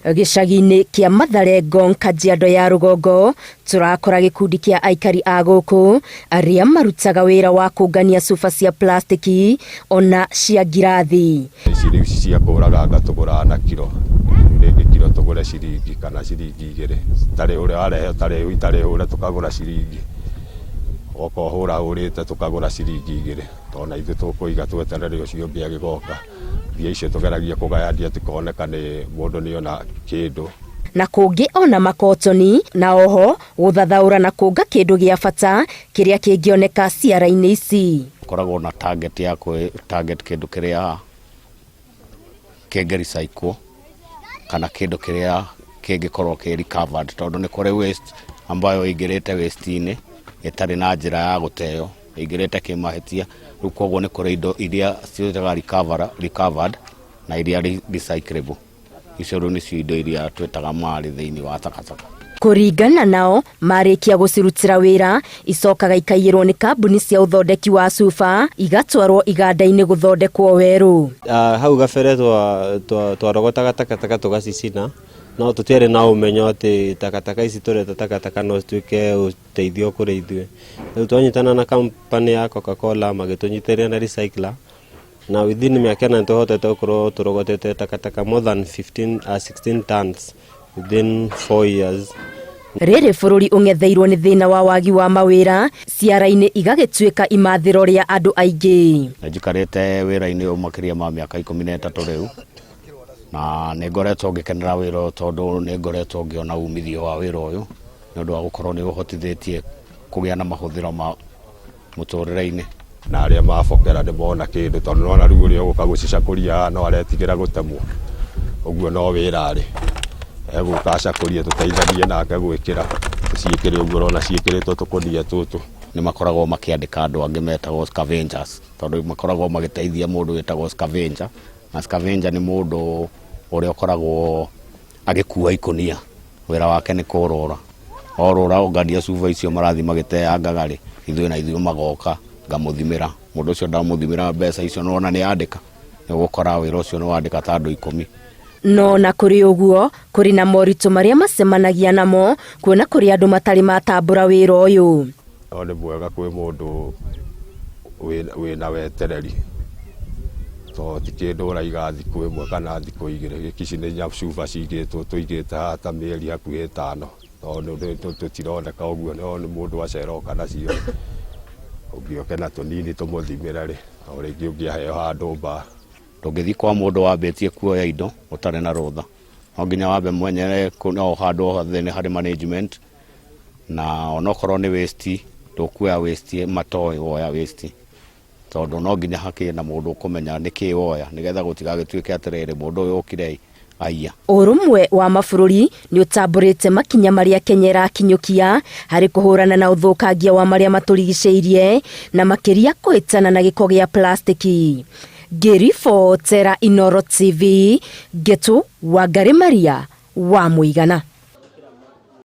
Gicagi-inĩ kĩa Mathare Ngong, Kajiado ya Rũgongo, turakora gikundi kia aikari a gũkũ arĩa marutaga wĩra wa kũngania cuba cia plastiki ona cia ngirathi. Ici cia kũraga ngatũgũra na kilo, rĩngĩ kilo tũgũre ciringi kana ciringi 2, tarĩ ũrĩa warehe tarĩ ũrĩa tũkagũra ciringi, okohũra ũrĩte tũkagũra ciringi 2, tona ithuĩ tũkũiga twetereire ũcio ũngĩ agĩgoka. Mbia icio tũgeragia kũgayania tũkoneka nĩ mũndũ nĩona kĩndũ. Na kũngĩ ona makotoni na oho gũthathaũra na kũnga kĩndũ gĩa bata kĩrĩa kĩngĩoneka ciara-inĩ ici. Koragwo na target ya target kĩndũ kĩrĩa kĩngĩ recycle kana kĩndũ kĩrĩa kĩngĩkorwo kĩ recovered, tondũ nĩ kũrĩ waste ambayo ĩingĩrĩte waste-inĩ ĩtarĩ na njĩra ya gũteo, ĩingĩrĩte kĩmahĩtia. Rĩu koguo nĩ kũrĩ indo iria ciĩtaga recovered na iria recyclable. Icio rĩu nĩcio indo iria twĩtaga marĩ thĩinĩ wa takataka. Kũringana nao, marĩkia gũcirutĩra wĩra, icokaga ikaiyĩrwo nĩ kambuni cia ũthondeki wa cuba, igatwarwo iganda-inĩ gũthondekwo werũ. Hau gabere twarogotaga takataka tũgacicina, no tũtiarĩ na ũmenyo atĩ takataka ici tũreta takataka no cituĩke ũteithio kũrĩ ithuĩ. Rĩu twanyitana na kampani ya Coca-Cola magĩtũnyitĩrĩra na recycler, na within mĩaka ĩna nĩtũhotete gũkorwo tũrogotete takataka more than 16 tons within 4 years. Rĩrĩ bũrũri ũng'etheirwo nĩ thĩna wa wagi wa mawĩra, ciara-inĩ igagĩtuĩka imathĩro rĩa andũ aingĩ. Njikarĩte wĩra-inĩ ũyũ makĩria ma mĩaka 13 rĩu, na nĩngoretwo ngĩkenera wĩra ũyũ tondũ nĩngoretwo ngĩona umithio wa wĩra ũyũ nĩ ũndũ wa gũkorwo nĩ ũhotithĩtie kũgĩa na mahũthĩro ma mũtũrĩre-inĩ. Na arĩa mabokera nĩ mona kĩndũ, tondũ nĩwona rĩu ũrĩa ũgũka gũcicakũria no aretigĩra gũtemwo, ũguo no wĩra rĩ egũka acakũrie tũteithanie nake gwĩkĩra ciĩkĩre ũguo ũrona ciĩkĩrĩtwo tũkũnia tũtũ. Nĩ makoragwo makĩandĩka andũ angĩ metagwo scavengers, tondũ makoragwo magĩteithia mũndũ wĩtagwo scavenger, na scavenger nĩ mũndũ ũrĩa ũkoragwo agĩkua ikũnia, wĩra wake nĩ kũrũra, orũra ũngania cuba icio marathi magĩteangaga rĩ, ithuĩ magoka ngamũthimĩra. Mũndũ ũcio ndamũthimĩra mbeca icio nona nĩ andĩka, nĩ gũkora wĩra ũcio nĩ wandĩka ta andũ 10. No na kũrĩ ũguo, kũrĩ na moritũ marĩa macemanagia namo, kuona kũrĩ andũ matarĩ matambũra wĩra ũyũ. No nĩ mwega kwĩ mũndũ wĩna wetereri, tondũ ti kĩndũ ũraiga thikũ 1 kana thikũ 2. Ici nĩ cuba cigĩtwo tũigĩte haha ta mĩeri hakuhĩ 5, tondũ tũtironeka ũguo, no nĩ mũndũ aceroka nacio ũngĩoke na tũnini tũmũthimĩre rĩ, o rĩngĩ ũngĩaheo handũ mba. Ndũngĩthiĩ kwa mũndũ wambĩtie kuoya indo ũtarĩ na rũtha, no nginya wambe mwenyere no handũ hothe nĩ harĩ management, na onokorwo nĩ waste ndũkuoya waste matoĩ woya waste, tondũ no nginya hakĩrĩ na mũndũ ũkũmenya nĩkĩ woya, nĩgetha gũtigagĩtuĩke atĩrĩrĩ mũndũ ũyũ ũkire aiya. Ũrũmwe wa mabũrũri nĩ ũtambũrĩte makinya marĩa Kenya ĩrakinyũkia harĩ kũhũrana na ũthũkangia wa marĩa matũrigicĩirie na makĩria kũhĩtana na gĩko gĩa plastiki. Ngĩribotera Inooro TV, Ngetu Wangari Maria wa Mũigana.